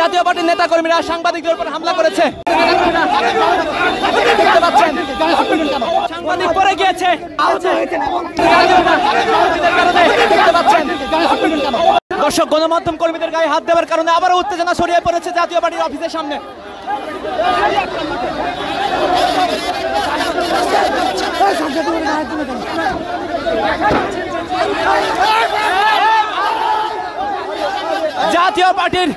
জাতীয় পার্টির নেতা কর্মীরা সাংবাদিকদের উপর হামলা করেছে। সাংবাদিক পড়ে গিয়েছে। দর্শক, গণমাধ্যম কর্মীদের গায়ে হাত দেওয়ার কারণে আবারও উত্তেজনা ছড়িয়ে পড়েছে জাতীয় পার্টির অফিসের সামনে। জাতীয় পার্টির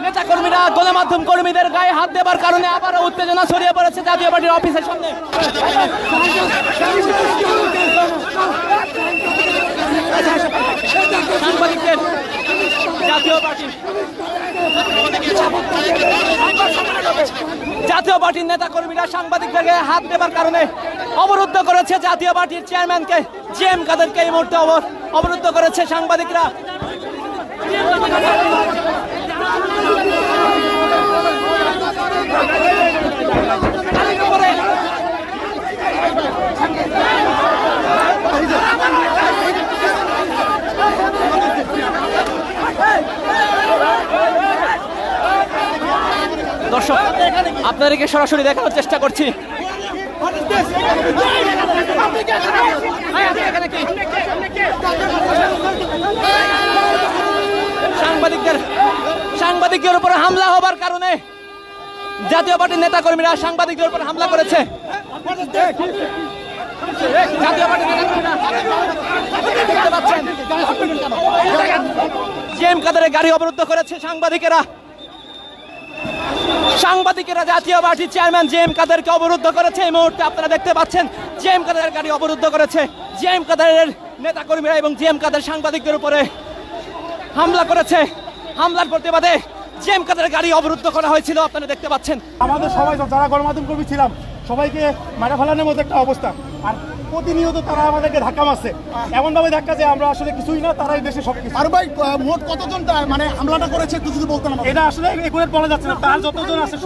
নেতা কর্মীরা গণমাধ্যম কর্মীদের গায়ে হাত দেওয়ার কারণে আবারও উত্তেজনা ছড়িয়ে পড়েছে জাতীয় পার্টির অফিসের সামনে। সাংবাদিকদের জাতীয় পার্টির নেতা কর্মীরা সাংবাদিকদের গায়ে হাত দেওয়ার কারণে অবরুদ্ধ করেছে জাতীয় পার্টির চেয়ারম্যানকে জিএম কাদেরকে এই মুহূর্তে অবরুদ্ধ করেছে সাংবাদিকরা। দর্শক, আপনাদেরকে সরাসরি দেখানোর চেষ্টা করছি। সাংবাদিকদের উপর হামলা হবার কারণে জাতীয় পার্টির নেতা কর্মীরা সাংবাদিকদের উপর হামলা করেছে। জিএম কাদেরের গাড়ি অবরুদ্ধ করেছে সাংবাদিকেরা জাতীয় পার্টির চেয়ারম্যান জিএম কাদেরকে অবরুদ্ধ করেছে। এই মুহূর্তে আপনারা দেখতে পাচ্ছেন জিএম কাদেরের গাড়ি অবরুদ্ধ করেছে। জিএম কাদেরের নেতা কর্মীরা এবং জিএম কাদের সাংবাদিকদের উপরে হামলা করেছে। হামলার প্রতিবাদে জিএম কাদেরের গাড়ি অবরুদ্ধ করা হয়েছিল, আপনারা দেখতে পাচ্ছেন। আমাদের সবাই যারা গণমাধ্যম কর্মী ছিলাম সবাইকে মারা ফেলানোর মতো একটা অবস্থা, আর প্রতিনিয়ত তারা আমাদেরকে ধাক্কা মারছে, এমন ভাবে ধাক্কা যে আমরা আসলে কিছুই না, তারাই দেশে সবকিছু। আর ভাই, মোট কতজন মানে হামলাটা করেছে একটু যদি বলতেন। এটা আসলে এগুলো বলা যাচ্ছে না, তার যতজন আছে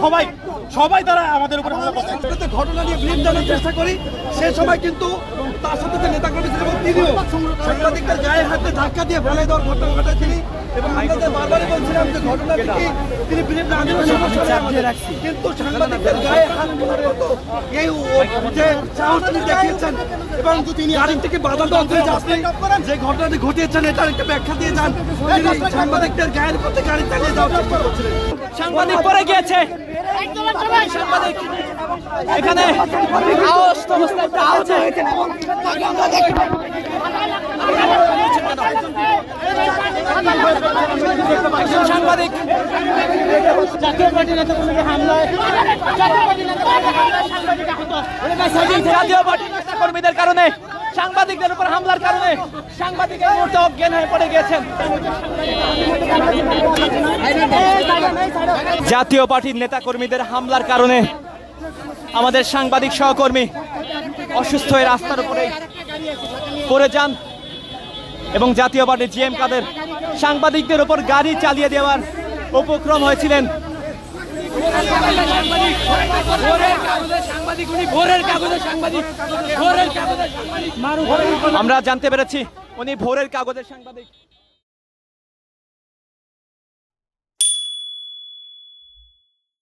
সবাই তারা আমাদের উপর হামলা করছে। ঘটনা নিয়ে ব্রিফ জানার চেষ্টা করি, সেই সময় কিন্তু তার সাথে যে নেতা কর্মী ছিলেন তিনিও সাংবাদিকদের গায়ে হাতে ধাক্কা দিয়ে ফেলে দেওয়ার ঘটনা ঘটেছিলেন। এবং আমরা যে বারবারই বলছিলাম যে ঘটনা থেকে তিনি ব্রিফ না দিলে সমস্যা হবে, কিন্তু সাংবাদিকদের গায়ে হাত তোলার মতো এই যে সাহস তিনি দেখিয়েছেন এবং তিনি গাড়ি থেকে বাধা দেওয়া যে ঘটনাটি ঘটিয়েছেন এটার একটা ব্যাখ্যা দিয়ে যান। সাংবাদিকদের গায়ের পথে গাড়ি চালিয়ে যাওয়ার চেষ্টা করছিলেন। সাংবাদিক পড়ে গিয়েছে। সাংবাদিক এখানে সাংবাদিক জাতীয় পার্টির নেতা কর্মীদের কারণে সাংবাদিকদের উপর হামলার কারণে সাংবাদিকের মুহূর্তে অজ্ঞান হয়ে পড়ে গিয়েছেন। জাতীয় পার্টির নেতা কর্মীদের হামলার কারণে আমাদের সাংবাদিক সহকর্মী অসুস্থ হয়ে রাস্তার উপরে পড়ে যান এবং জাতীয় পার্টির জিএম কাদের সাংবাদিকদের উপর গাড়ি চালিয়ে দেওয়ার উপক্রম হয়েছিলেন। আমরা জানতে পেরেছি উনি ভোরের কাগজের সাংবাদিক।